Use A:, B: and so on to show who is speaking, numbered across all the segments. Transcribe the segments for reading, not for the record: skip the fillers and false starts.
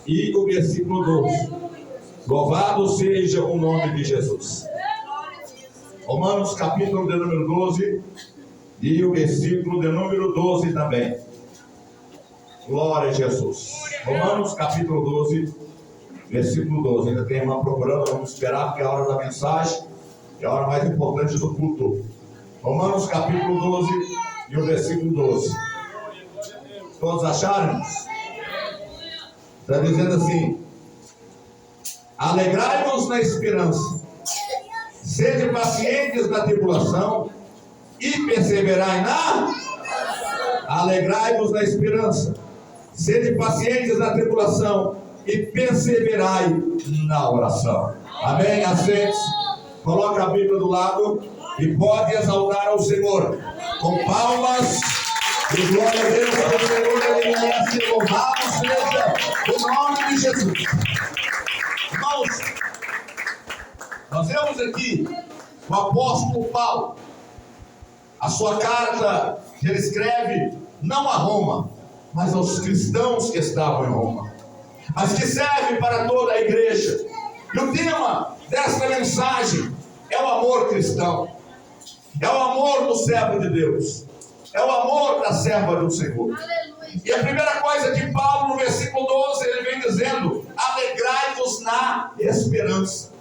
A: e o versículo 12. Louvado seja o nome de Jesus. Romanos capítulo de número 12 e o versículo de número 12 também. Glória a Jesus. Romanos capítulo 12, versículo 12. Ainda tem irmã procurando, vamos esperar porque é a hora da mensagem, é a hora mais importante do culto. Romanos capítulo 12 e o versículo 12. Todos acharam? Está dizendo assim: alegrai-vos na esperança, sede pacientes na tribulação e perseverai na... Alegrai-vos na esperança, sede pacientes na tribulação e perseverai na oração. Amém? Assente-se, coloca a Bíblia do lado e pode exaltar ao Senhor com palmas e glória a Deus. O Senhor, Ele merece, louvado seja o nome de Jesus. Irmãos, nós vemos aqui o apóstolo Paulo, a sua carta que ele escreve não a Roma, mas aos cristãos que estavam em Roma, mas que serve para toda a igreja. E o tema desta mensagem é o amor cristão, é o amor do servo de Deus, é o amor da serva do Senhor. Aleluia. E a primeira coisa que Paulo, no versículo 12, ele vem dizendo: alegrai-vos na esperança.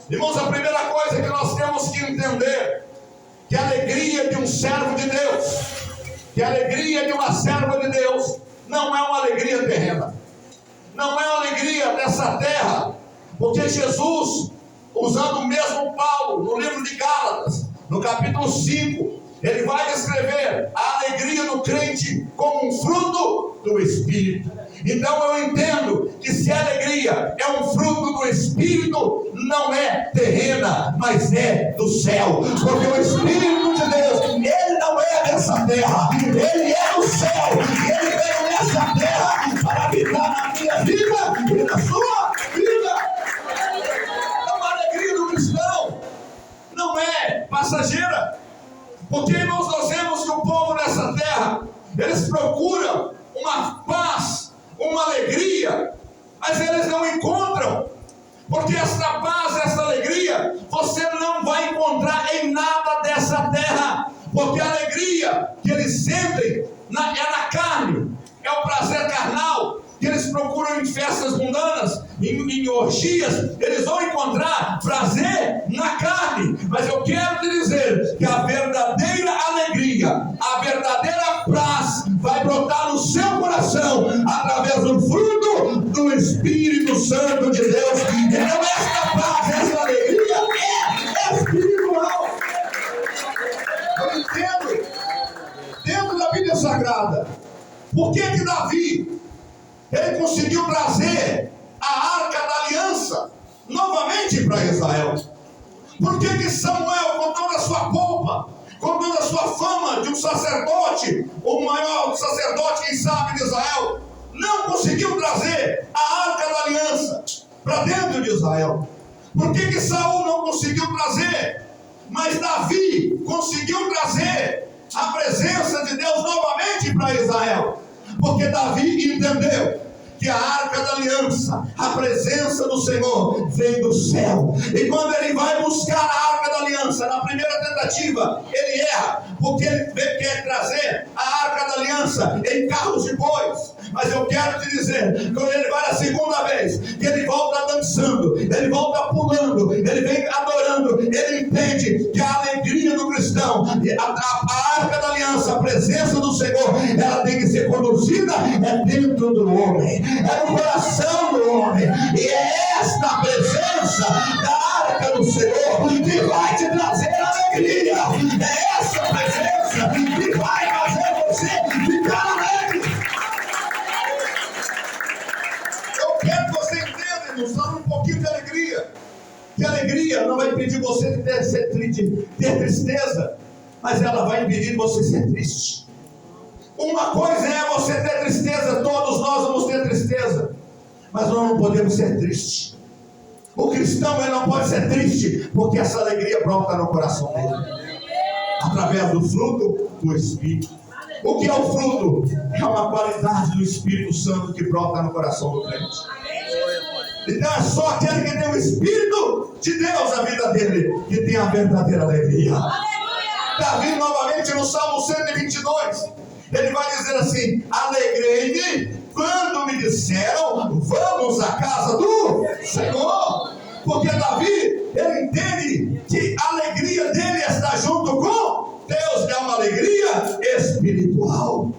A: Irmãos, a primeira coisa que nós temos que entender, que a alegria de um servo de Deus, que a alegria de uma serva de Deus, não é uma alegria terrena, não é uma alegria dessa terra, porque Jesus, usando o mesmo Paulo, no livro de Gálatas, no capítulo 5, ele vai descrever a alegria do crente como um fruto do Espírito. Então eu entendo que se a alegria é um fruto do Espírito, não é terrena, mas é do céu, porque o Espírito de Deus, ele não é dessa terra, ele é do céu, e ele veio nessa terra para habitar na minha vida e na sua vida. Então a alegria do cristão não é passageira, porque irmãos, nós vemos que o povo dessa terra, eles procuram uma paz, uma alegria, mas eles não encontram, porque esta paz, esta alegria, você não vai encontrar em nada dessa terra, porque a alegria que eles sentem é na carne, é o prazer carnal, que eles procuram em festas mundanas, em orgias, eles vão encontrar prazer na carne. Mas eu quero te dizer que a verdadeira alegria, a verdadeira paz vai brotar no seu coração através do fruto do Espírito Santo de Deus. Então esta paz, esta alegria é espiritual. Eu entendo, dentro da Bíblia Sagrada, por que Davi, ele conseguiu trazer a Arca da Aliança novamente para Israel? Por que Samuel, com toda a sua pompa, com toda a sua fama de um sacerdote, o maior sacerdote, quem sabe, de Israel, não conseguiu trazer a Arca da Aliança para dentro de Israel? Por que Saul não conseguiu trazer, mas Davi conseguiu trazer a presença de Deus novamente para Israel? Porque Davi entendeu que a Arca da Aliança, a presença do Senhor, vem do céu. E quando ele vai buscar a Arca da Aliança, na primeira tentativa, ele erra, porque ele quer trazer a Arca da Aliança em carros de bois. Mas eu quero te dizer, quando ele vai a segunda vez, que ele volta dançando, ele volta pulando, ele vem adorando, ele entende que a alegria do cristão, a Arca da Aliança, a presença do Senhor, ela tem que ser conduzida dentro do homem, no coração do homem. E é esta presença da Arca do Senhor que vai te trazer alegria. É essa presença que vai fazer você ficar alegre. Eu quero que você entenda, irmão, só um pouquinho de alegria. Que a alegria não vai impedir você de ter tristeza, mas ela vai impedir você de ser triste. Uma coisa é você ter tristeza, todos nós vamos ter tristeza, mas nós não podemos ser tristes. O cristão, ele não pode ser triste, porque essa alegria brota no coração dele, através do fruto do Espírito. O que é o fruto? É uma qualidade do Espírito Santo que brota no coração do crente. Então é só aquele que tem o Espírito de Deus na vida dele que tem a verdadeira alegria. Davi, novamente no Salmo 122, ele vai dizer assim: alegrei-me quando me disseram, vamos à casa do Senhor. Porque Davi, ele entende que a alegria dele está junto com Deus, é uma alegria espiritual.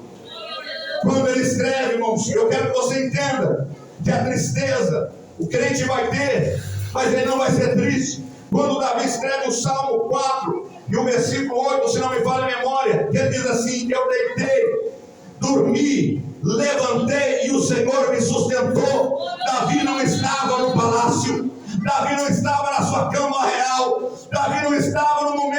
A: Quando ele escreve, irmãos, eu quero que você entenda que a tristeza o crente vai ter, mas ele não vai ser triste. Quando Davi escreve o Salmo 4 e o versículo 8, se não me falha a memória, ele diz assim: eu deitei, dormi, levantei e o Senhor me sustentou. Davi não estava no palácio, Davi não estava na sua cama real, Davi não estava no momento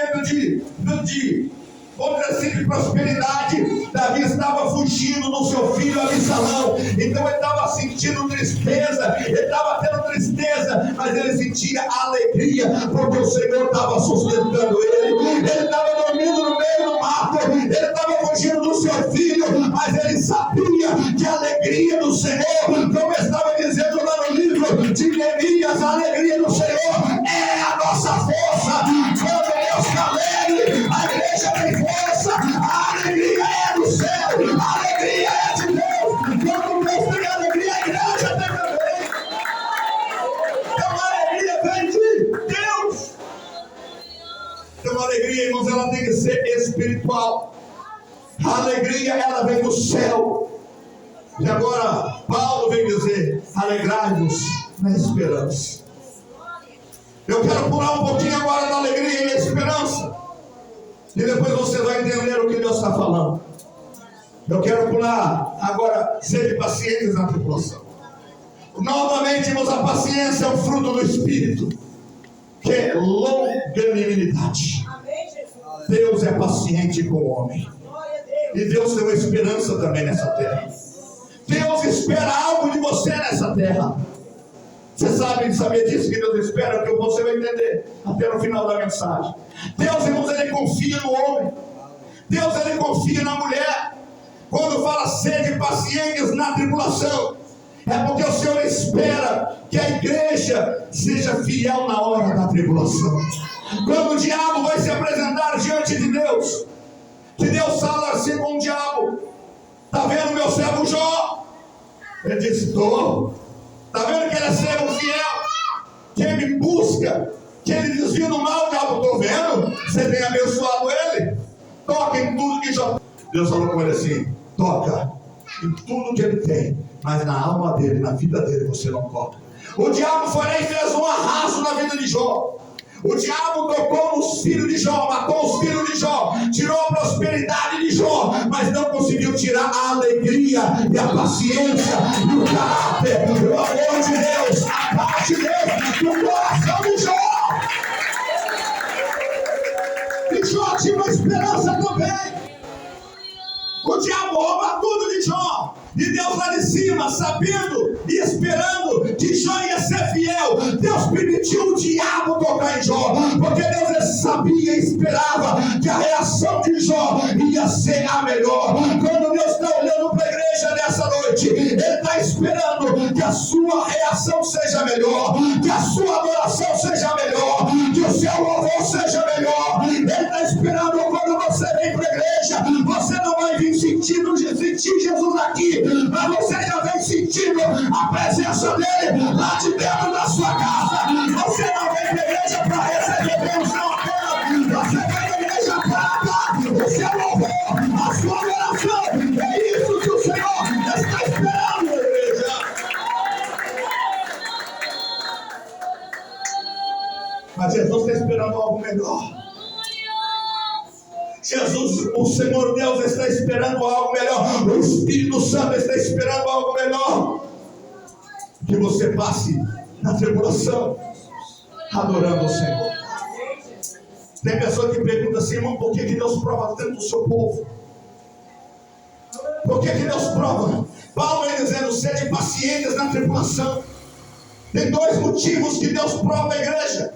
A: vamos dizer assim, de prosperidade. Davi estava fugindo do seu filho Absalão. Então ele estava sentindo tristeza, ele estava tendo tristeza, mas ele sentia alegria, porque o Senhor estava sustentando ele. Ele estava dormindo no meio do mato, ele estava fugindo do seu filho, mas ele sabia que a alegria do Senhor, como estava dizendo lá no livro de Neemias, a alegria do Senhor é a nossa força. Quando Deus está alegre, a igreja tem força. A alegria é do céu, a alegria é de Deus. Quando Deus tem alegria, a igreja tem também. Então a alegria vem de Deus. Então a alegria, irmãos, ela tem que ser espiritual. A alegria, ela vem do céu. E agora Paulo vem dizer: alegrai-vos na esperança. Eu quero pular um pouquinho agora da alegria e da esperança, e depois você vai entender o que Deus está falando. Eu quero pular agora, sede pacientes na tribulação. Novamente, irmãos, a paciência é um fruto do Espírito, que é longanimidade. Deus é paciente com o homem, e Deus tem uma esperança também nessa terra. Deus espera algo de você nessa terra. Você sabia disso, que Deus espera, que você vai entender até no final da mensagem. Deus, irmãos, ele confia no homem. Deus, ele confia na mulher. Quando fala sede pacientes na tribulação, é porque o Senhor espera que a igreja seja fiel na hora da tribulação. Quando o diabo vai se apresentar diante de Deus, que Deus fala assim com o diabo: está vendo meu servo Jó? Ele disse: estou. Está vendo que ele é servo fiel, que ele me busca, que ele desvia do mal? Diabo, estou vendo. Você tem abençoado ele. Toca em tudo que Jó. Deus falou com ele assim: toca em tudo que ele tem, mas na alma dele, na vida dele, você não toca. O diabo foi lá e fez um arraso na vida de Jó. O diabo tocou nos filhos de Jó, matou os filhos de Jó, tirou a prosperidade de Jó, mas não conseguiu tirar a alegria e a paciência e o caráter, o amor de Deus, a paz de Deus no coração de Jó. E Jó tinha uma esperança também. O diabo rouba tudo de Jó, e Deus lá de cima, sabendo e esperando que Jó ia ser fiel, Deus permitiu o diabo tocar em Jó, porque Deus sabia e esperava que a reação de Jó ia ser a melhor. Quando Deus está olhando para a igreja nessa noite, Ele está esperando que a sua reação seja melhor, que a sua adoração seja melhor, que o seu louvor seja melhor. Ele está esperando quando você vem para a igreja, você não vai vir sentir Jesus aqui, mas você já vem sentindo a presença dele lá de dentro da sua casa. Você não vem para a igreja para receber bênção apenas, você vem para a igreja para dar o seu louvor, a sua adoração. É isso que o Senhor está esperando, igreja. Mas Jesus está esperando algo melhor. Jesus, o Senhor Deus, está esperando algo melhor. O Espírito Santo está esperando algo melhor. Que você passe na tribulação adorando o Senhor. Tem pessoa que pergunta assim: irmão, por que Deus prova tanto o seu povo? Por que Deus prova? Paulo vem dizendo: sede pacientes na tribulação. Tem dois motivos que Deus prova a igreja.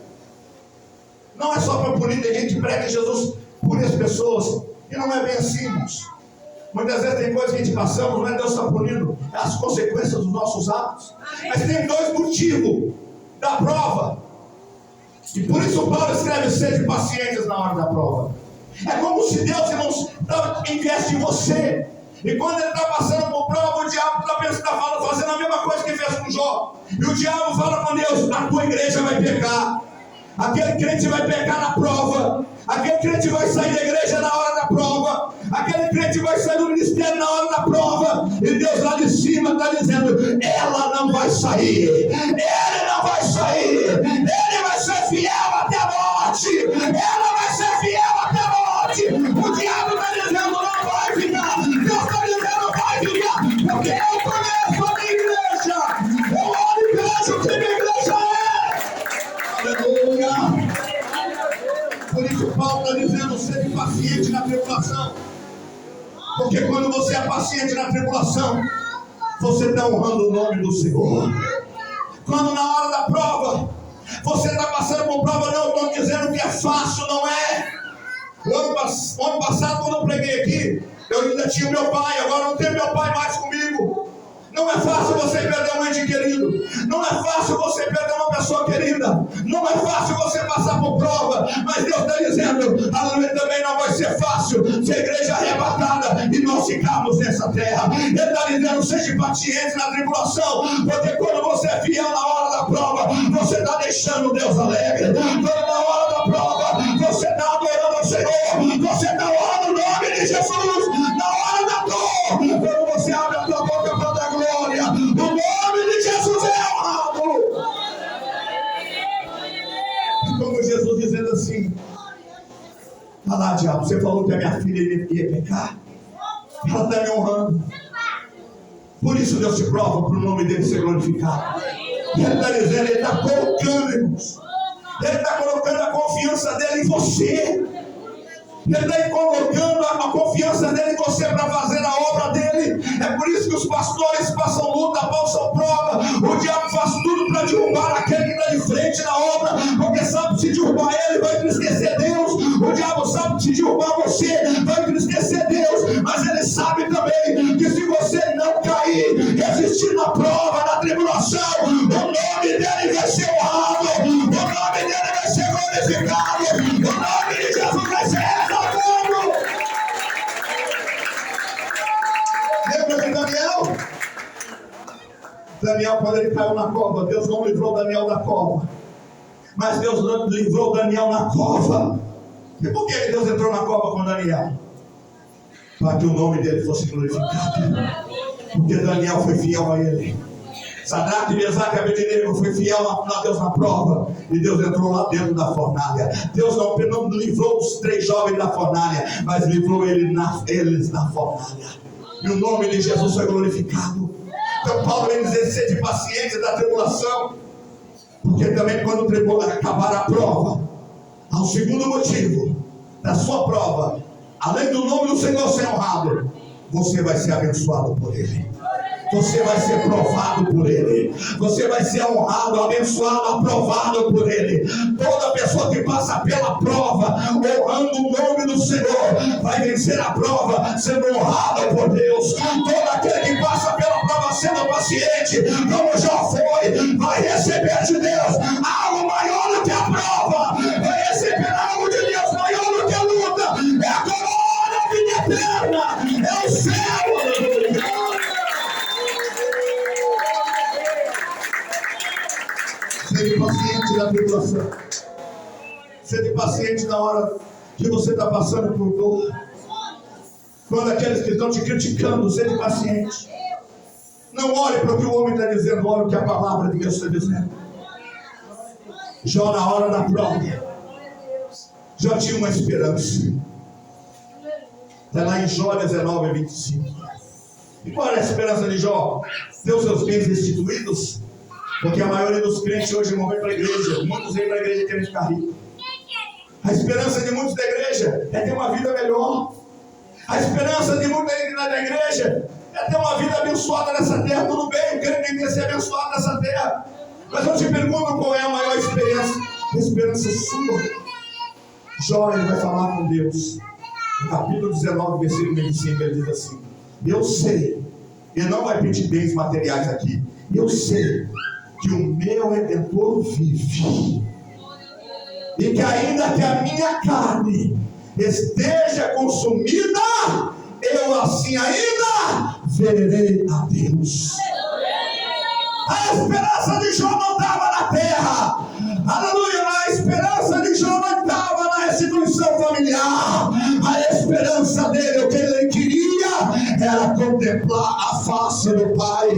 A: Não é só para punir. Tem gente que prega Jesus por as pessoas, e não é bem assim, irmãos. Muitas vezes tem coisas que a gente passamos, não é Deus está punindo, é as consequências dos nossos atos. Mas tem dois motivos da prova. E por isso Paulo escreve: sede pacientes na hora da prova. É como se Deus não investe em você. E quando ele está passando por prova, o diabo está fazendo a mesma coisa que fez com Jó. E o diabo fala com Deus: a tua igreja vai pecar. Aquele crente vai pecar na prova. Aquele crente vai sair da igreja na hora da prova. Aquele crente vai sair do ministério na hora da prova. E Deus lá de cima está dizendo: ela não vai sair. Ele não vai sair. Ele vai ser fiel até a morte. Ela vai ser fiel até a morte. O diabo está dizendo: não vai ficar. Deus está dizendo: vai ficar. Porque eu conheço a minha igreja. Eu olho e vejo o que minha igreja é. Aleluia. Por isso Paulo está dizendo: seja paciente na tribulação. Porque quando você é paciente na tribulação, você está honrando o nome do Senhor. Quando na hora da prova, você está passando por prova, não estou dizendo que é fácil, não é. O ano passado, quando eu preguei aqui, eu ainda tinha meu pai, agora não tenho meu pai mais comigo. Não é fácil você perder um ente querido. Não é fácil você perder uma pessoa querida. Não é fácil você passar por prova. Mas Deus está dizendo: aleluia, também não vai ser fácil se a igreja é arrebatada e nós ficarmos nessa terra. Ele está dizendo: seja paciente na tribulação. Porque quando você é fiel na hora da prova, você está deixando Deus alegre. Quando na hora da prova, você está adorando ao Senhor. Você está honrando o nome de Jesus. Na hora da dor, quando você abre a tua boca para dar glória, o nome de Jesus é honrado. Como Jesus dizendo assim: olha lá, diabo, você falou que a minha filha ia pecar. Ela está me honrando. Por isso Deus te prova, para o nome dele ser glorificado. E ele está dizendo: ele está colocando, irmãos, ele está colocando a confiança dele em você. Ele está colocando a confiança dele em você para fazer a obra dele. É por isso que os pastores passam luta, passam prova. O diabo faz tudo para derrubar aquele que está de frente na obra, porque sabe que se derrubar ele vai entristecer Deus. O diabo sabe que se derrubar você vai entristecer Deus. Mas ele sabe também que se você não cair, resistir na prova, na tribulação, o nome dele vai ser honrado, o nome dele vai ser glorificado, o nome de Jesus vai ser exaltado. Lembra de Daniel? Daniel, quando ele caiu na cova, Deus não livrou Daniel da cova, mas Deus livrou Daniel na cova. E por que Deus entrou na cova com Daniel? Para que o nome dele fosse glorificado. Porque Daniel foi fiel a ele. Sadraque, Mesaque e Abednego foi fiel a Deus na prova, e Deus entrou lá dentro da fornalha. Deus não livrou os 3 jovens da fornalha, mas livrou eles na fornalha. E o nome de Jesus foi glorificado. Então Paulo vem dizer: sede paciente da tribulação. Porque também quando acabar a prova, há um segundo motivo da sua prova. Além do nome do Senhor ser honrado, você vai ser abençoado por Ele. Você vai ser provado por Ele. Você vai ser honrado, abençoado, aprovado por Ele. Toda pessoa que passa pela prova, honrando o nome do Senhor, vai vencer a prova, sendo honrado por Deus. Todo aquele que passa pela prova sendo paciente, como já foi, vai receber de Deus algo maior do que a prova. Vai receber algo de Deus maior do que a luta. É a coroa da vida eterna. É o céu. Seja paciente na tribulação. Seja paciente na hora que você está passando por dor. Quando aqueles que estão te criticando, seja paciente. Não olhe para o que o homem está dizendo, olhe o que a palavra de Deus está dizendo. Jó, na hora da prova, Jó tinha uma esperança. Está lá em Jó 19, 25. E qual era a esperança de Jó? Ter os seus bens restituídos. Porque a maioria dos crentes hoje vão para a igreja. Muitos vêm para a igreja querendo ficar ricos. A esperança de muitos da igreja é ter uma vida melhor. A esperança de muitos da igreja é ter uma vida abençoada nessa terra. Tudo bem, o crente tem que ser abençoado nessa terra. Mas eu te pergunto, qual é a maior esperança? A esperança sua. Jó, ele vai falar com Deus. No capítulo 19, versículo 25, ele diz assim: eu sei, ele não vai pedir bens materiais aqui, eu sei que o meu Redentor vive, e que ainda que a minha carne esteja consumida, eu assim ainda verei a Deus. A esperança de Jó não estava na terra, aleluia, a esperança de Jó não estava na restituição familiar. A esperança dele, o que ele queria era contemplar a face do Pai,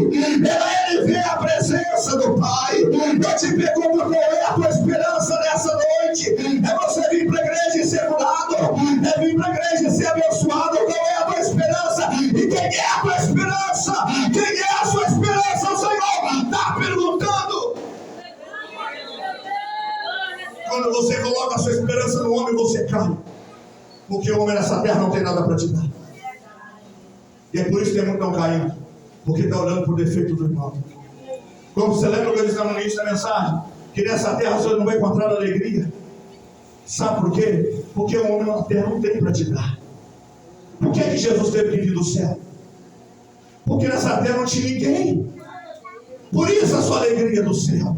A: era ele ver a presença do Pai. Eu te pergunto, qual é a tua esperança nessa noite? É você vir para a igreja e ser curado? É vir para a igreja e ser abençoado? Qual é a tua esperança? E quem é a tua esperança? Quem é a sua esperança? O Senhor está perguntando. Quando você coloca a sua esperança no homem, você cai, porque o homem nessa terra não tem nada para te dar. E é por isso que tem muito não caindo, porque está olhando para o defeito do irmão. Como você lembra que eu disse no início da mensagem, que nessa terra você não vai encontrar alegria. Sabe por quê? Porque o homem na terra não tem para te dar. Por que Jesus teve que vir do céu? Porque nessa terra não tinha ninguém. Por isso a sua alegria do céu,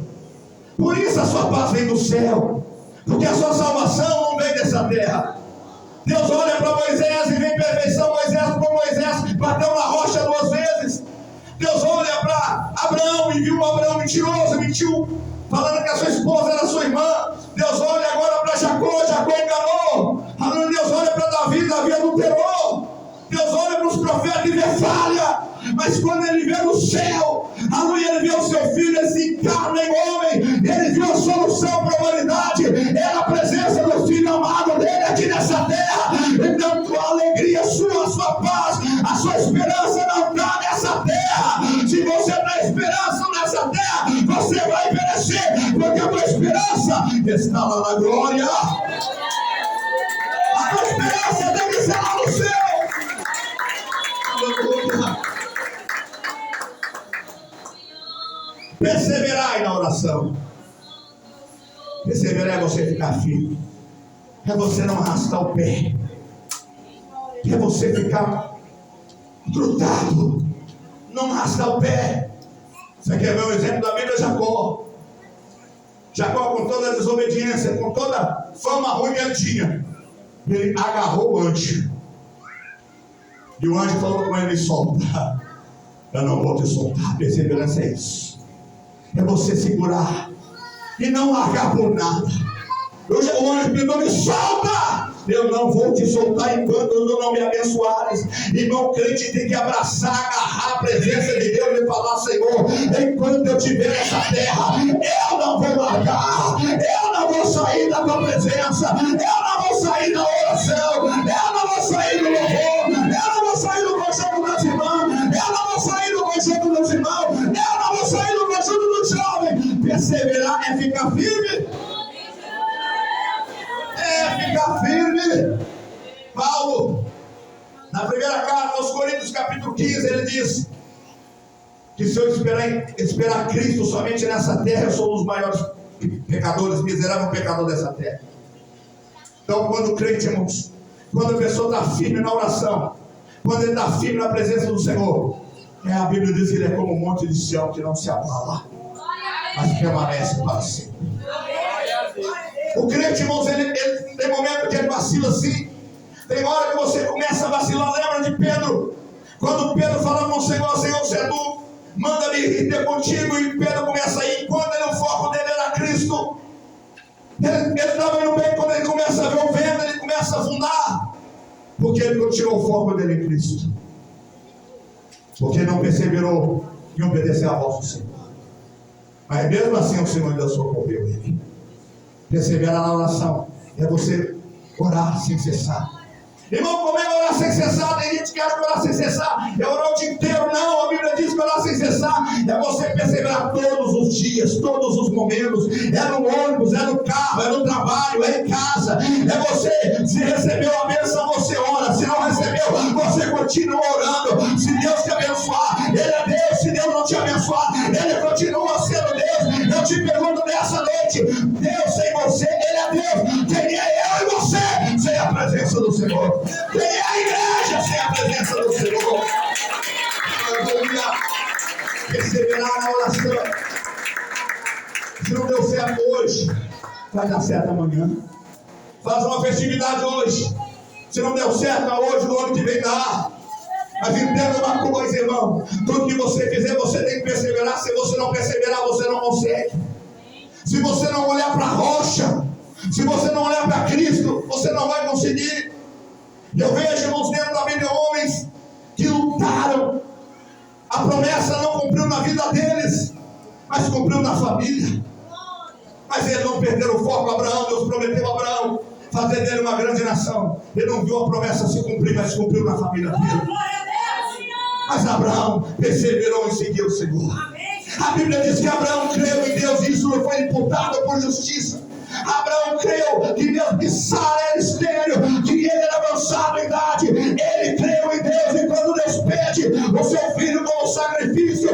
A: por isso a sua paz vem do céu, porque a sua salvação não vem dessa terra. Deus olha para Moisés e vem perfeição. Moisés bateu na rocha 2 vezes. Deus olha para Abraão e viu Abraão mentiroso, mentiu, falando que a sua esposa era sua irmã. Deus olha agora para Jacó enganou. Deus olha para Davi adulterou. Deus olha para os profetas e vê falha. Mas quando ele vê no céu, ele vê o seu filho, ele se encarna em homem, ele viu a solução para a humanidade, era a presença do filho amado dele aqui nessa terra. Então a alegria sua, a sua paz, a sua esperança não está nessa terra. Se você não tem esperança nessa terra, você vai perecer, porque a tua esperança está lá na glória. A tua esperança tem que ser lá no céu. Aleluia. Perseverai na oração. Perseverar é você ficar firme, é você não arrastar o pé, é você ficar grudado, não arrastar o pé. Você quer ver o exemplo da Bíblia? Jacó, com toda a desobediência, com toda a fama ruim que ele tinha, ele agarrou o anjo, e o anjo falou com ele: solta. Eu não vou te soltar. Perseverança é isso, é você segurar e não largar por nada. O anjo pediu: me solta. Eu não vou te soltar enquanto eu não me abençoares. Irmão crente tem que abraçar, agarrar a presença de Deus e falar: Senhor, enquanto eu estiver nessa terra, eu não vou largar, eu não vou sair da tua presença, eu não vou sair da oração, eu não vou sair do louvor, eu não vou sair do conjunto das irmãs, eu não vou sair do conjunto dos irmãos, eu não vou sair do conjunto dos jovens. Perseverar é ficar firme. Ficar firme. Paulo, na primeira carta aos Coríntios, capítulo 15, ele diz que se eu esperar Cristo somente nessa terra, eu sou um dos maiores pecadores, miserável pecador dessa terra. Então, quando o crente, irmãos, quando a pessoa está firme na oração, quando ele está firme na presença do Senhor, a Bíblia diz que ele é como um monte de Sião que não se abala, mas permanece para sempre. O crente, irmãos, ele tem momento que ele vacila assim. Tem hora que você começa a vacilar. Lembra de Pedro? Quando Pedro fala com o Senhor: Senhor, se é tu, manda-me ir ter contigo. E Pedro começa a ir. Quando o foco dele era Cristo, ele estava indo bem. Quando ele começa a ver o vento, ele começa a afundar, porque ele não tirou o foco dele em Cristo, porque não perseverou em obedecer a voz do Senhor. Mas mesmo assim o Senhor ainda socorreu ele. Perseverar na oração é você orar sem cessar. Irmão, como é orar sem cessar? Tem gente que acha que orar sem cessar é orar o dia inteiro. Não, a Bíblia diz que orar sem cessar é você perseverar todos os dias, todos os momentos. É no ônibus, é no carro, é no trabalho, é em casa. É você, se recebeu a bênção, você ora. Se não recebeu, você continua orando. Se Deus te abençoar, Ele é Deus. Se Deus não te abençoar, Ele continua sendo Deus. Eu te pergunto nessa noite: Deus sem você, Ele é Deus. Quem é eu e você sem a presença do Senhor? Se não deu certo hoje, vai dar certo amanhã. Faz uma festividade hoje. Se não deu certo hoje, no ano que vem dá. Mas entenda uma coisa, irmão. Tudo que você fizer, você tem que perseverar. Se você não perseverar, você não consegue. Se você não olhar para a rocha, se você não olhar para Cristo, você não vai conseguir. Eu vejo, irmãos, dentro da Bíblia, homens que lutaram. A promessa não cumpriu na vida deles, mas cumpriu na família. Mas eles não perderam o foco. Abraão, Deus prometeu a Abraão fazer dele uma grande nação. Ele não viu a promessa se cumprir, mas cumpriu na família dele. Mas Abraão perseverou em seguir o Senhor. A Bíblia diz que Abraão creu em Deus e isso não foi imputado por justiça. Abraão creu que mesmo que Sara era estéril, que ele era avançado em idade, ele creu em Deus. E quando Deus pede o seu filho como sacrifício,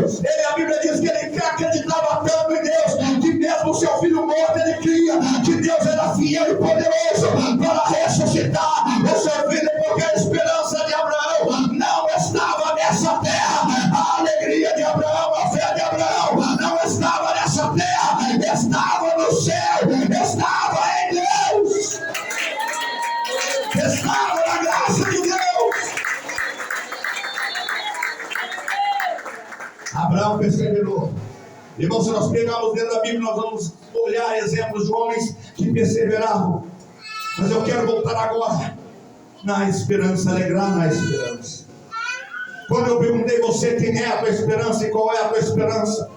A: a Bíblia diz que ele acreditava tanto em Deus, que mesmo o seu filho morto, ele cria que Deus era fiel e poderoso para ressuscitar o seu filho, porque a esperança de Abraão não estava nessa terra. A alegria de Abraão, a fé de Abraão não estava nessa terra, estava no céu, estava em Deus, estava na graça de Deus. Abraão perseverou. Irmão, se nós pegarmos dentro da Bíblia, nós vamos olhar exemplos de homens que perseveravam. Mas eu quero voltar agora na esperança, alegrar na esperança. Quando eu perguntei você quem é a tua esperança e qual é a tua esperança,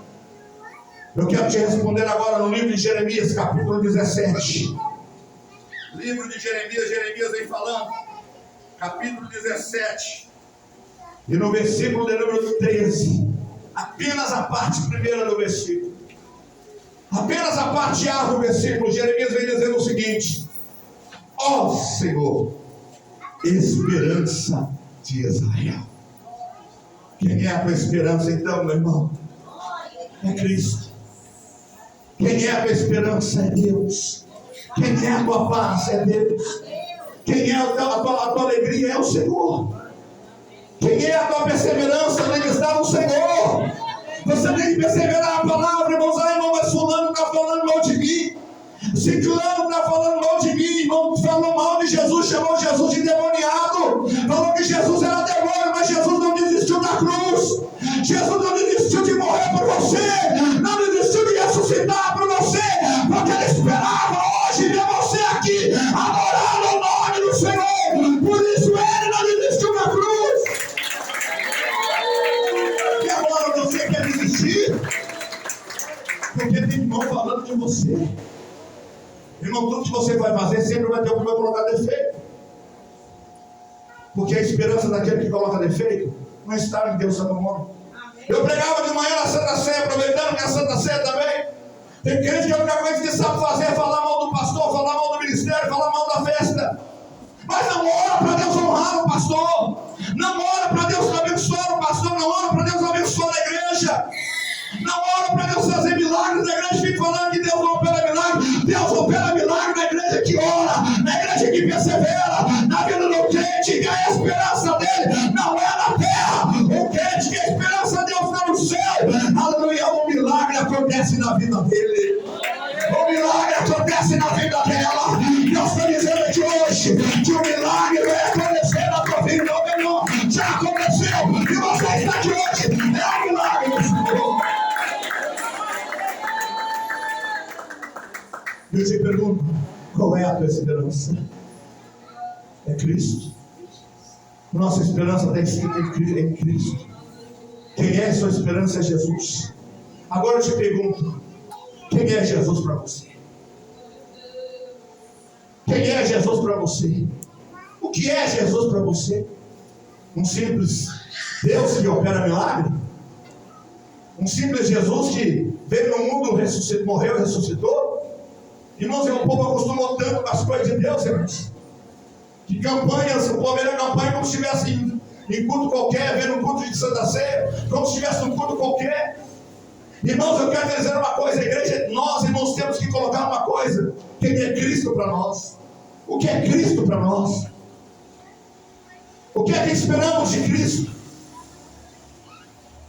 A: eu quero te responder agora no livro de Jeremias, capítulo 17. Livro de Jeremias, Jeremias vem falando, capítulo 17, e no versículo de número 13, apenas a parte primeira do versículo, apenas a parte A do versículo, Jeremias vem dizendo o seguinte: ó Senhor, esperança de Israel. Quem é a tua esperança então, meu irmão? É Cristo. Quem é a tua esperança? É Deus. Quem é a tua paz? É Deus. Quem é a tua alegria? É o Senhor. Quem é a tua perseverança? Tem que estar no Senhor. Você tem que perseverar a palavra, irmãos. Ah, irmão, mas fulano está falando mal de mim, ciclano está falando mal de mim, irmão, falou mal de Jesus, chamou Jesus de endemoniado, falou que Jesus era demônio, mas Jesus não desistiu da cruz. Jesus não desistiu de morrer por você, não desistiu de ressuscitar por você, porque ele esperava hoje ver você aqui, adorando o nome do Senhor. Por isso ele não desistiu da cruz. E agora você quer desistir? Porque tem irmão falando de você. Irmão, tudo que você vai fazer sempre vai ter alguém que vai colocar defeito. Porque a esperança daquele que coloca defeito não está em Deus, Santo Nome. Eu pregava de manhã na Santa Ceia, aproveitando que a Santa Ceia também. Tem crente que a única coisa que sabe fazer é falar mal do pastor, falar mal do ministério, falar mal da festa. Mas não ora para Deus honrar o pastor. Não ora para Deus abençoar o pastor. Não ora para Deus abençoar a igreja. Não ora para Deus fazer milagres na igreja. Fica falando que Deus não opera milagre. Deus opera milagre na igreja que ora, na igreja que persevera, na vida do crente, que a esperança dele não é na terra. O crente que a esperança de Deus está no céu. Aleluia. O milagre acontece na vida dele. O milagre acontece na vida dela. Deus está dizendo aqui hoje que o milagre vai acontecer na tua vida. Não, já aconteceu. E você está aqui hoje. É um milagre do Senhor. Eu te pergunto, qual é a tua esperança? É Cristo. Nossa esperança tem sido em Cristo. Quem é a sua esperança? É Jesus. Agora eu te pergunto, quem é Jesus para você? Quem é Jesus para você? O que é Jesus para você? Um simples Deus que opera milagre? Um simples Jesus que veio no mundo, morreu e ressuscitou? Irmãos, o povo acostumou tanto com as coisas de Deus, irmãos, que campanhas, o povo era campanha como se estivesse em culto qualquer, vendo um culto de Santa Ceia, como se estivesse num culto qualquer. Irmãos, eu quero dizer uma coisa, a igreja, nós, irmãos, temos que colocar uma coisa: quem é Cristo para nós? O que é Cristo para nós? O que é que esperamos de Cristo?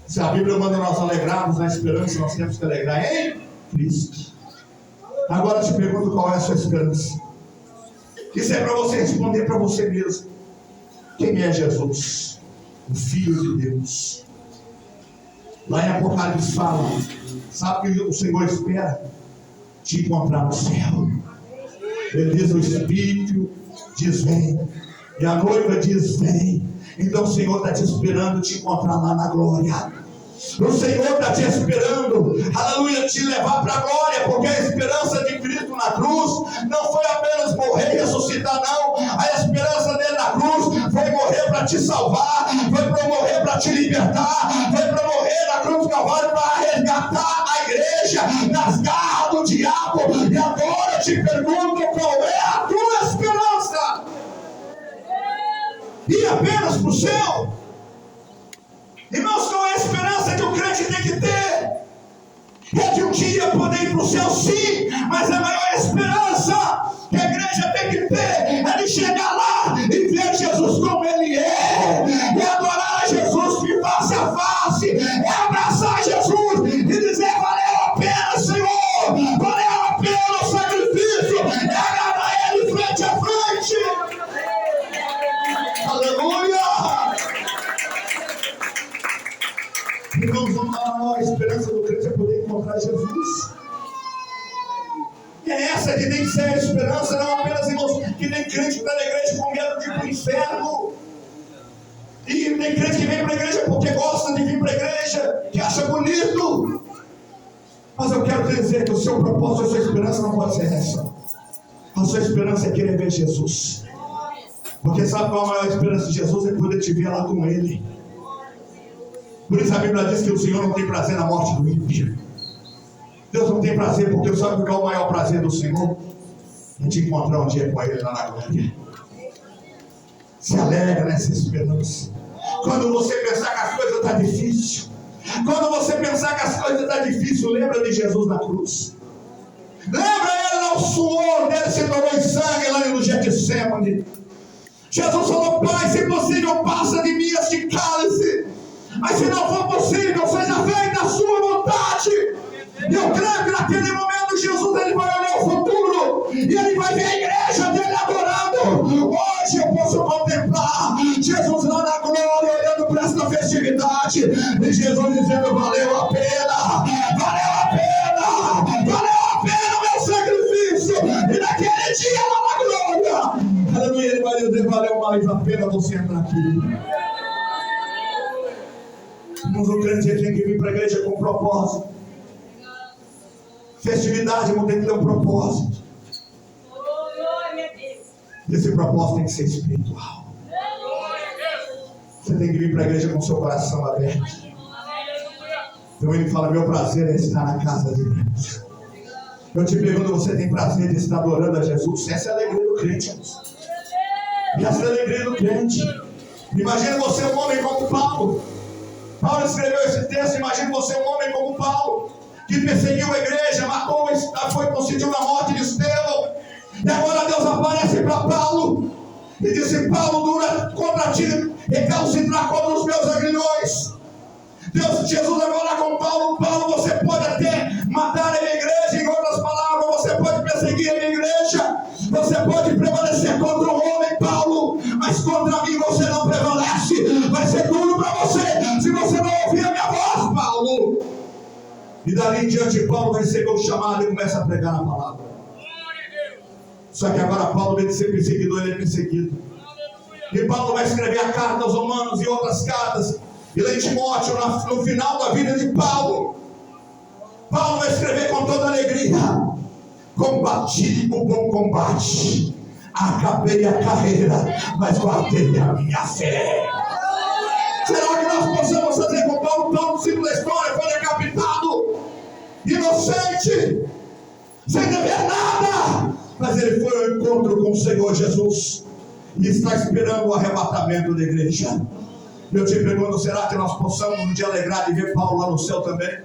A: Se a Bíblia manda nós alegrarmos na esperança, nós temos que alegrar em Cristo. Agora eu te pergunto, qual é a sua esperança? Isso é para você responder para você mesmo. Quem é Jesus? O Filho de Deus. Lá em Apocalipse fala, sabe o que o Senhor espera? Te encontrar no céu. Ele diz, o Espírito diz vem, e a noiva diz vem. Então o Senhor está te esperando te encontrar lá na glória. O Senhor está te esperando, aleluia, te levar para a glória, porque a esperança de Cristo na cruz não foi apenas morrer e ressuscitar, não. A esperança dele na cruz foi morrer para te salvar, foi para morrer para te libertar, foi para morrer na cruz do Calvário para resgatar a igreja das garras do diabo. E agora eu te pergunto, qual é a tua esperança? Ir apenas para o céu? Irmãos, qual é a esperança que o crente tem que ter? É de um dia poder ir para o céu, sim, mas a maior esperança que a igreja tem que ter é de chegar lá e ver Jesus como Ele é, e adorar a Jesus de face a face, é abraçar Jesus e dizer, valeu a pena, Senhor, valeu a pena o sacrifício, é agradar Ele frente a frente. Aleluia! Irmãos, a maior esperança do crente é poder encontrar Jesus. É essa que tem que ser a esperança, não apenas, irmãos, que tem crente que está na igreja com medo de ir para o inferno. E tem crente que vem para a igreja porque gosta de vir para a igreja, que acha bonito. Mas eu quero te dizer que o seu propósito, a sua esperança não pode ser essa. A sua esperança é querer ver Jesus. Porque sabe qual a maior esperança de Jesus? É poder te ver lá com Ele. Por isso a Bíblia diz que o Senhor não tem prazer na morte do ímpio. Deus não tem prazer, porque sabe qual é o maior prazer do Senhor? É te encontrar um dia com Ele lá na glória. Se alegra nessa esperança. Quando você pensar que as coisas estão difíceis, quando você pensar que as coisas estão difíceis, lembra de Jesus na cruz. Lembra Ele lá, o suor dele se tornou em sangue lá no Getsemane. Jesus falou, Pai, se possível, passa de mim este cálice. Mas se não for possível, seja feita a sua vontade. Eu creio que naquele momento Jesus ele vai olhar o futuro e ele vai ver a igreja dele adorando. Hoje eu posso contemplar Jesus lá na glória, olhando para esta festividade, e Jesus dizendo, valeu a pena, valeu a pena, valeu a pena o meu sacrifício. E naquele dia lá na glória, aleluia, ele vai dizer, valeu mais a pena você entrar aqui. Mas o crente tem que vir para a igreja com propósito. Festividade não tem que ter um propósito. Esse propósito tem que ser espiritual. Você tem que vir para a igreja com seu coração aberto. Então ele fala, meu prazer é estar na casa de Deus. Eu te pergunto, você tem prazer de estar adorando a Jesus? Essa é a alegria do crente. Essa é a alegria do crente. Imagina você um homem como Paulo. Paulo escreveu esse texto, imagina você um homem como Paulo, que perseguiu a igreja, matou, foi consentiu na morte de Estevão. E agora Deus aparece para Paulo e disse, Paulo, dura contra ti, recalcitrar contra os meus aguilhões. Jesus vai falar com Paulo, Paulo, você pode até matar a minha igreja, em outras palavras, você pode perseguir a minha igreja, você pode prevalecer contra o homem, Paulo, mas contra mim você não prevalece. Vai ser duro para você se você não ouvir a minha voz, Paulo. E dali em diante Paulo vai receber o chamado e começa a pregar na palavra. Só que agora Paulo, vem de ser perseguidor, ele é perseguido. E Paulo vai escrever a carta aos Romanos e outras cartas. E lá em Timóteo, no final da vida de Paulo, Paulo vai escrever com toda alegria: combati o bom combate, acabei a carreira, mas guardei a minha fé. Será que nós possamos fazer com Paulo? Paulo, ciclo da história, foi decapitado, inocente, sem dever nada, mas ele foi ao encontro com o Senhor Jesus e está esperando o arrebatamento da igreja. Eu te pergunto, será que nós possamos um dia alegrar de ver Paulo lá no céu também?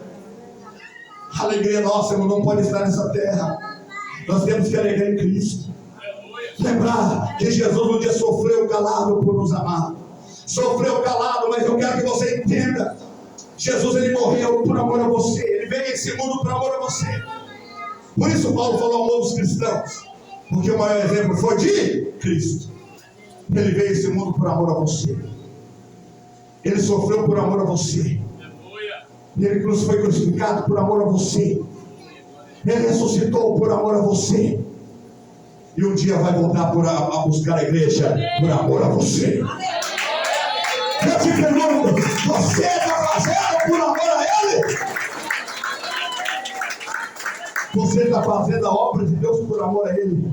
A: A alegria nossa não pode estar nessa terra. Nós temos que alegrar em Cristo. Lembrar que Jesus um dia sofreu calado por nos amar. Sofreu calado, mas eu quero que você entenda. Jesus, ele morreu por amor a você. Ele veio a esse mundo por amor a você. Por isso Paulo falou aos cristãos, porque o maior exemplo foi de Cristo. Ele veio a esse mundo por amor a você. Ele sofreu por amor a você. Ele foi crucificado por amor a você. Ele ressuscitou por amor a você. E um dia vai voltar a buscar a igreja por amor a você. Eu te pergunto, você está fazendo por amor a Ele? Você está fazendo a obra de Deus por amor a Ele?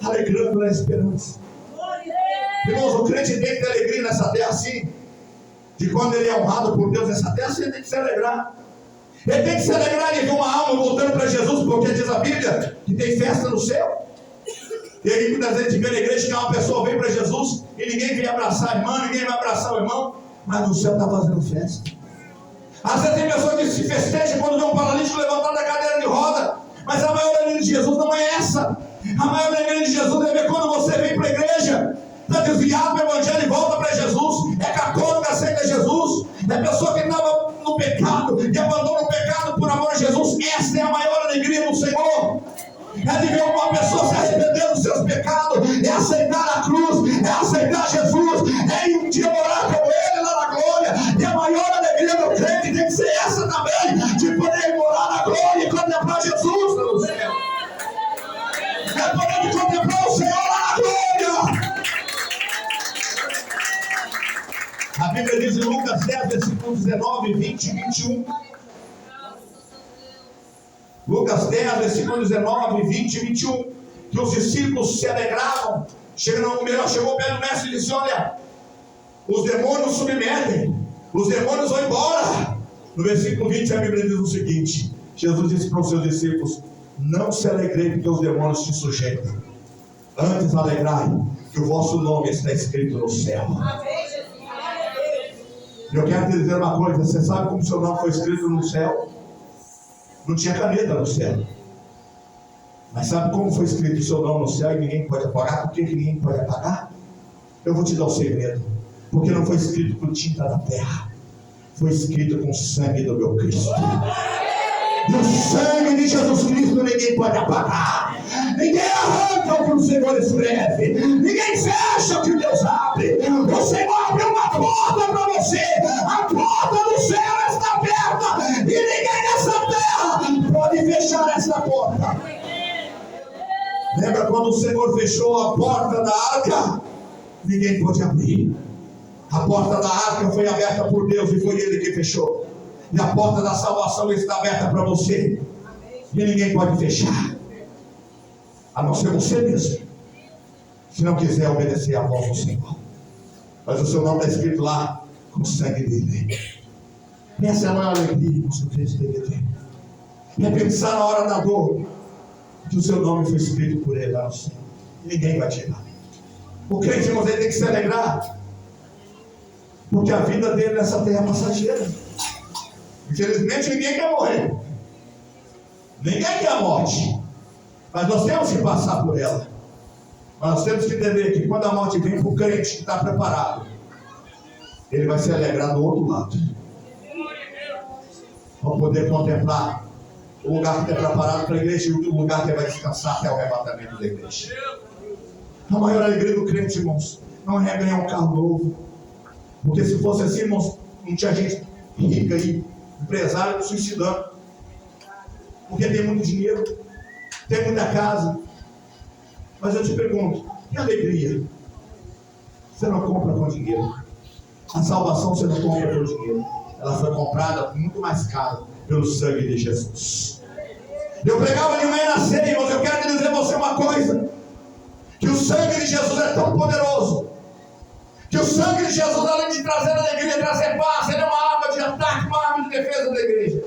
A: Alegrando na esperança. Irmãos, o crente tem que ter alegria nessa terra assim. De quando ele é honrado por Deus nessa terra, você tem que se alegrar. Ele tem que se alegrar de ver uma alma voltando para Jesus, porque diz a Bíblia que tem festa no céu. E aí muitas vezes vê na igreja que uma pessoa vem para Jesus e ninguém vem abraçar a irmã, ninguém vai abraçar o irmão, mas no céu está fazendo festa. Às vezes tem pessoas que se festejam quando vê um paralítico levantado da cadeira de roda, mas a maior alegria de Jesus não é essa. A maior alegria de Jesus é ver quando você vem para a igreja, está desviado do evangelho e volta para Jesus, é católico, aceita Jesus, é pessoa que estava no pecado e abandona o pecado por amor a Jesus. Essa é a maior alegria do Senhor. É de ver uma pessoa se arrepender dos seus pecados, é aceitar a cruz, é aceitar Jesus, é ir um dia morar com Ele lá na glória. E a maior alegria do crente tem que ser essa também, de poder morar na glória e contemplar Jesus no céu. É poder contemplar o Senhor lá na glória. A Bíblia diz em Lucas 10, versículos 19, 20 e 21. Lucas 10, versículos 19, 20 e 21. Que os discípulos se alegravam. Chegou perto do mestre e disse: olha, os demônios submetem, os demônios vão embora. No versículo 20 a Bíblia diz o seguinte: Jesus disse para os seus discípulos: não se alegrei porque os demônios te sujeitam, antes alegrai que o vosso nome está escrito no céu. Eu quero te dizer uma coisa: você sabe como seu nome foi escrito no céu? Não tinha caneta no céu. Mas sabe como foi escrito o seu nome no céu e ninguém pode apagar? Por que ninguém pode apagar? Eu vou te dar um segredo. Porque não foi escrito com tinta da terra, foi escrito com o sangue do meu Cristo. E o sangue de Jesus Cristo ninguém pode apagar. Ninguém arranca o que o Senhor escreve. Ninguém fecha o que Deus abre. O Senhor abriu uma porta para você. A porta do céu está aberta e ninguém nessa terra pode fechar essa porta. Lembra quando o Senhor fechou a porta da arca? Ninguém pode abrir. A porta da arca foi aberta por Deus e foi Ele que fechou. E a porta da salvação está aberta para você. E ninguém pode fechar, a não ser você mesmo, se não quiser obedecer à voz do Senhor. Mas o seu nome está escrito lá com o sangue dele. Essa é a maior alegria que o seu Cristo tem que ter. É pensar na hora da dor que o seu nome foi escrito por Ele lá no céu. Ninguém vai tirar. O crente, irmãos, ele tem que se alegrar, porque a vida dele nessa terra é passageira. Infelizmente ninguém quer morrer, ninguém quer a morte, mas nós temos que passar por ela. Mas nós temos que entender que quando a morte vem para o crente que está preparado, ele vai se alegrar do outro lado, para poder contemplar o lugar que está preparado para a igreja e o lugar que ele vai descansar até o arrebatamento da igreja. A maior alegria do crente, irmãos, não é ganhar um carro novo, porque se fosse assim, irmãos, não tinha gente rica aí, empresário se suicidando, porque tem muito dinheiro, tem muita casa. Mas eu te pergunto, que alegria você não compra com dinheiro? A salvação você não compra pelo dinheiro, ela foi comprada muito mais caro pelo sangue de Jesus. Eu pregava de manhã na ceia, mas eu quero te dizer a você uma coisa: que o sangue de Jesus é tão poderoso, que o sangue de Jesus, além de trazer alegria, trazer paz, ele é uma arma de ataque, uma arma de defesa da igreja.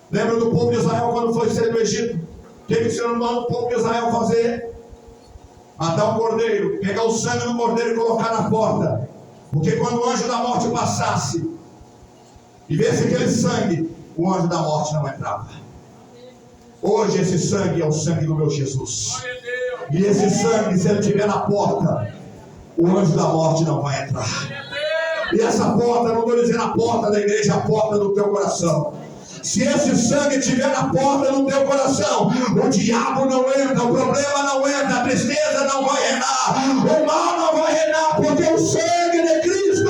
A: Lembra do povo de Israel quando foi sair do Egito? O que o Senhor mandou o povo de Israel fazer? Matar um cordeiro, pegar o sangue do cordeiro e colocar na porta, porque quando o anjo da morte passasse e visse aquele sangue, o anjo da morte não entrava. Hoje esse sangue é o sangue do meu Jesus, e esse sangue, se ele estiver na porta, o anjo da morte não vai entrar. E essa porta, não estou dizendo a porta da igreja, a porta do teu coração. Se esse sangue estiver na porta do teu coração, o diabo não entra, o problema não entra, a tristeza não vai reinar, o mal não vai reinar, porque o sangue de Cristo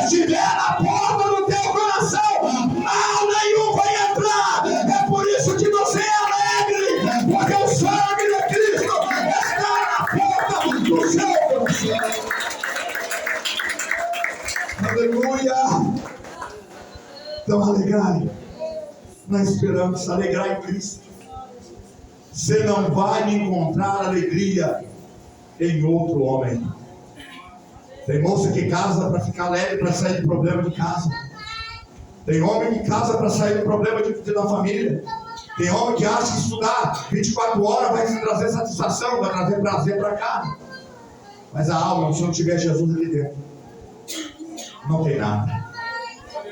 A: estiver na porta do teu coração, mal nenhum vai entrar. É por isso que você é alegre, porque o sangue de Cristo está na porta do seu coração. Aleluia! Então alegrai na esperança, alegrai em Cristo. Você não vai encontrar alegria em outro homem. Tem moça que casa para ficar alegre, para sair do problema de casa. Tem homem que casa para sair do problema da família. Tem homem que acha que estudar 24 horas vai trazer satisfação, vai trazer prazer para casa. Mas a alma, se não tiver Jesus ali dentro, não tem nada.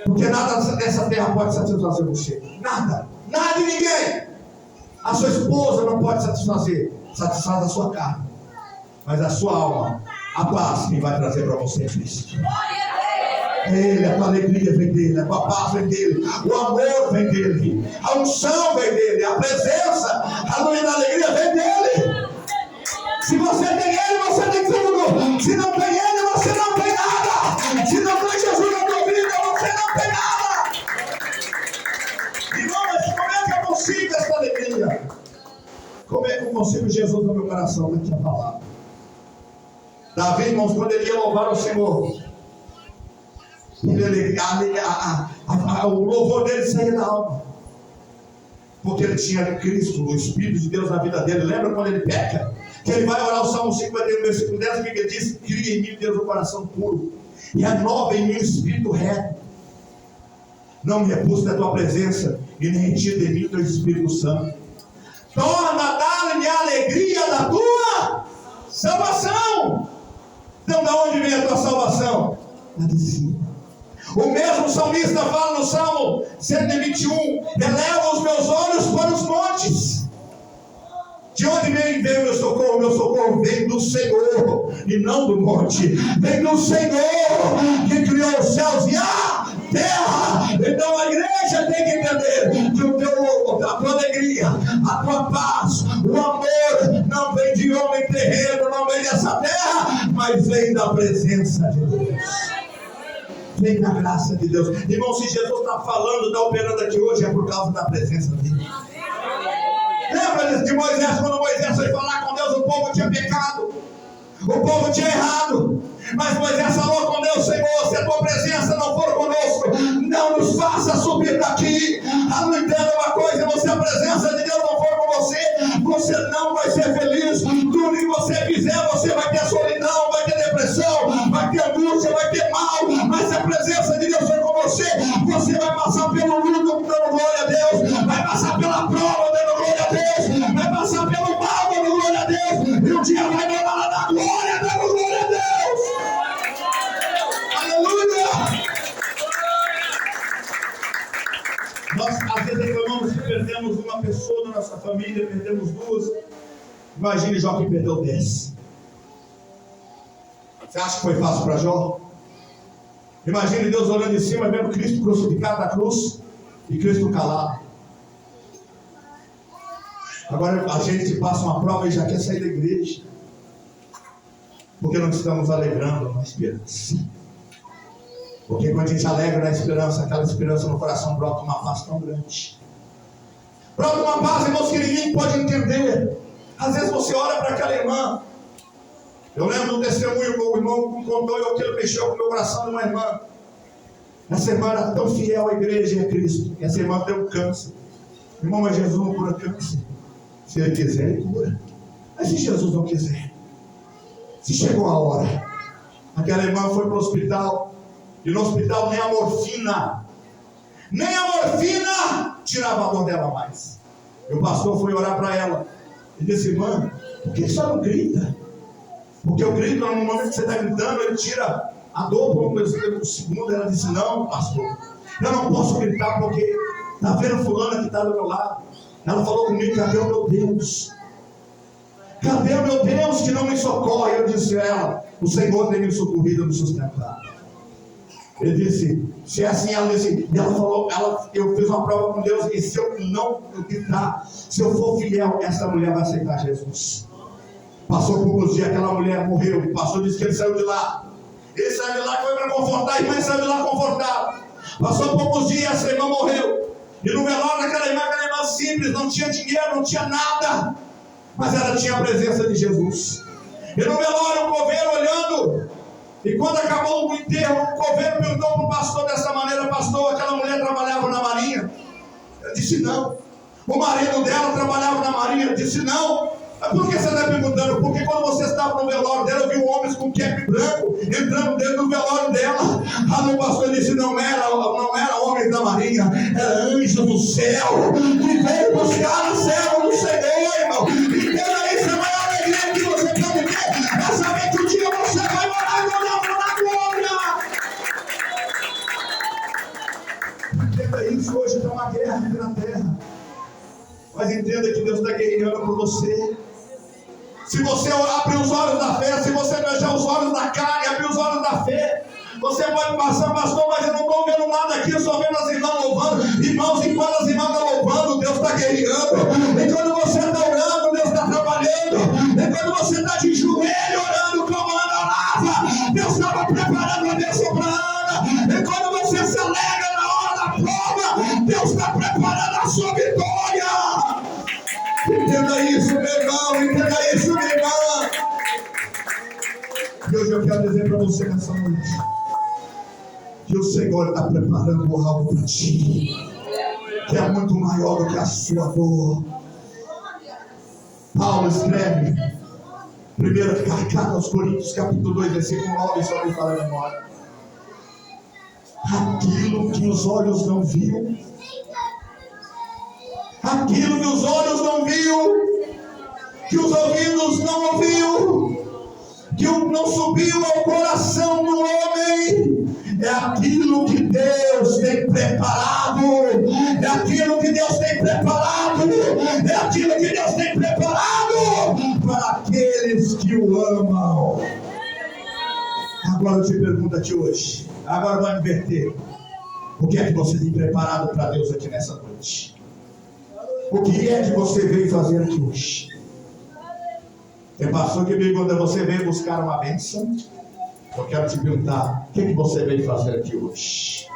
A: Porque nada dessa terra pode satisfazer você. Nada. Nada e ninguém. A sua esposa não pode satisfazer. Satisfaz a sua carne. Mas a sua alma, a paz, quem vai trazer para você é Cristo. Ele, a tua alegria vem dele, a tua paz vem dele, o amor vem dele, a unção vem dele, a presença, a alegria vem dele. Se você tem ele, você tem tudo. Se não tem ele, você não tem nada. Se não tem Jesus na tua vida, você não tem nada. Irmão, mas como é que eu consigo essa alegria? Como é que eu consigo Jesus no meu coração? Não tinha palavra. Davi, irmãos, quando ele ia louvar o Senhor, o louvor dele saía da alma. Porque ele tinha Cristo, o Espírito de Deus na vida dele. Lembra quando ele peca? Que ele vai orar o Salmo 51, versículo 10, que ele diz: cria em mim, Deus, um coração puro, e renova em mim o espírito reto. Não me repulse da tua presença, e nem retire de mim o teu Espírito Santo. Torna a dar-me a alegria da tua salvação. Então, da onde vem a tua salvação? Lá de cima. O mesmo salmista fala no Salmo 121: eleva os meus olhos para os montes. De onde vem o meu socorro? Meu socorro vem do Senhor e não do monte. Vem do Senhor que criou os céus e a terra. Então a igreja tem que entender que a tua alegria, a tua paz, o amor não vem de homem terreno, não vem dessa terra, mas vem da presença de Deus. Vem da graça de Deus. Irmão, se Jesus está falando, está operando aqui hoje, é por causa da presença dele. Lembra de Moisés, quando Moisés foi falar com Deus, o povo tinha pecado, o povo tinha errado, mas Moisés falou com Deus: Senhor, se a tua presença não for conosco, não nos faça subir daqui. Não entenda uma coisa: se a presença de Deus não for com você, você não vai ser feliz. Tudo que você fizer, você vai ter solidão, vai ter depressão, vai ter angústia, vai ter mal. Mas se a presença de Deus for com você, você vai passar pelo luto dando glória a Deus, vai passar pela prova dando glória a Deus, vai passar pelo mal dando glória a Deus, e um dia vai morar lá na glória dando glória a Deus. Aleluia! Nós às vezes reclamamos que perdemos uma pessoa da nossa família, perdemos duas. Imagine Jó que perdeu 10. Você acha que foi fácil para Jó? Imagine Deus olhando de cima, vendo Cristo crucificado na cruz e Cristo calado. Agora a gente passa uma prova e já quer sair da igreja, porque não estamos alegrando na esperança. Porque quando a gente alegra na esperança, aquela esperança no coração brota uma paz tão grande. Brota uma paz, irmãos, que ninguém pode entender. Às vezes você olha para aquela irmã. Eu lembro do testemunho que o irmão me contou, e aquilo mexeu com o meu coração de uma irmã. Essa irmã era tão fiel à igreja e a Cristo. Essa irmã deu câncer. Irmão, mas Jesus não cura câncer. Se ele quiser, ele cura. Mas se Jesus não quiser, se chegou a hora, aquela irmã foi para o hospital, e no hospital nem a morfina tirava a dor dela mais. E o pastor foi orar para ela e disse: irmã, por que só não grita? Porque o grito, no momento que você está gritando, ele tira a dor por um segundo. Ela disse: não, pastor, eu não posso gritar porque está vendo fulana que está do meu lado. Ela falou comigo: cadê o meu Deus? Cadê o meu Deus que não me socorre? Eu disse a ela: o Senhor tem me socorrido e me sustentado. Ele disse, se é assim, ela disse, e ela falou, eu fiz uma prova com Deus, e se eu não gritar, se eu for fiel, essa mulher vai aceitar Jesus. Passou poucos dias, aquela mulher morreu, o pastor disse que ele saiu de lá. Ele saiu de lá, foi para confortar, a irmã saiu de lá confortada. Passou poucos dias, essa irmã morreu. E no velório daquela irmã, aquela irmã simples, não tinha dinheiro, não tinha nada, mas ela tinha a presença de Jesus. E no velório, o coveiro olhando, e quando acabou o enterro, o coveiro perguntou para o pastor dessa maneira: pastor, aquela mulher trabalhava na marinha? Ele disse não. O marido dela trabalhava na marinha? Ele disse não. Por que você está perguntando? Porque quando você estava no velório dela, eu vi homens com cap branco entrando dentro do velório dela. O pastor disse: não era homem da marinha, era anjo do céu, que veio buscar o céu do Senhor, irmão. Entenda isso, a maior alegria que você pode ter é saber que um dia você vai morar na glória. Entenda isso, hoje tem uma guerra aqui na terra, mas entenda que Deus está guerreando por você. Se você abrir os olhos da fé, se você fechar os olhos da carne, abrir os olhos da fé, você pode passar, pastor, mas eu não estou vendo nada aqui, eu só vendo as irmãs louvando. Irmãos, enquanto as irmãs estão louvando, Deus está guerreando. Enquanto você está orando, Deus está trabalhando. Enquanto você está de joelho orando como Ana orava, Deus estava preparando a bênção para Ana. Enquanto você se alegra na hora da prova, Deus está preparando a sua vitória. Entenda isso, meu irmão, entenda isso, minha irmã. E hoje eu quero dizer para você nessa noite que o Senhor está preparando algo para ti, que é muito maior do que a sua dor. Paulo escreve, primeira carta aos Coríntios, capítulo 2, versículo 9, só me fala a memória. Aquilo que os olhos não viram, aquilo que os olhos não viu, que os ouvidos não ouviu, que não subiu ao coração do homem, é aquilo que Deus tem preparado, é aquilo que Deus tem preparado, é aquilo que Deus tem preparado para aqueles que o amam. Agora eu te pergunto a ti hoje, agora vai inverter, o que é que você tem preparado para Deus aqui nessa noite? O que é que você veio fazer aqui hoje? Tem pastor que pergunta: você veio buscar uma bênção? Eu quero te perguntar: o que é que você veio fazer aqui hoje?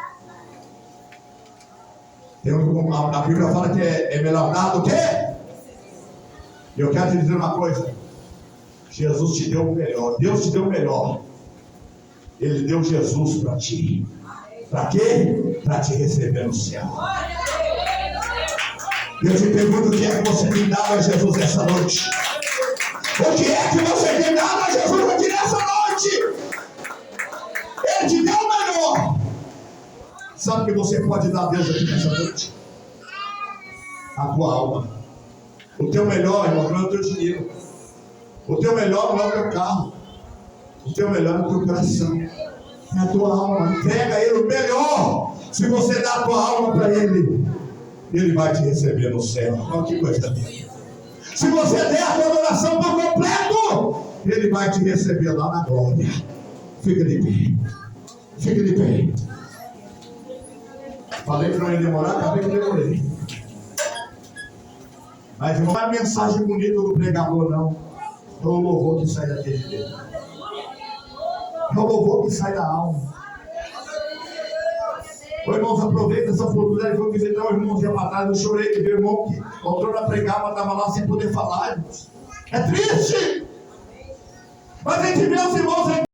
A: A Bíblia fala que é melhor dar do que? Eu quero te dizer uma coisa: Jesus te deu o melhor, Deus te deu o melhor. Ele deu Jesus para ti. Para quê? Para te receber no céu. Eu te pergunto: o que é que você tem dado a Jesus essa noite? O que é que você tem dado a Jesus aqui nessa noite? Ele te deu o melhor. Sabe o que você pode dar a Deus aqui nessa noite? A tua alma. O teu melhor, irmão, não é o teu dinheiro. O teu melhor não é o teu carro. O teu melhor é o teu coração. É a tua alma. Entrega a Ele o melhor. Se você dá a tua alma para Ele, Ele vai te receber no céu. Olha que coisa linda. Se você der a tua adoração por completo, Ele vai te receber lá na glória. Fica de pé. Fica de pé. Falei que não ia demorar, acabei que demorei. Mas não é mensagem bonita do pregador, não. É o louvor que sai daquele dedo. É o louvor que sai da alma. Ô, irmãos, aproveita essa oportunidade. Vou visitar o irmão dia para trás. Eu chorei de ver o irmão que a outrora pregava, estava lá sem poder falar, irmãos. É triste. Mas a gente vê os irmãos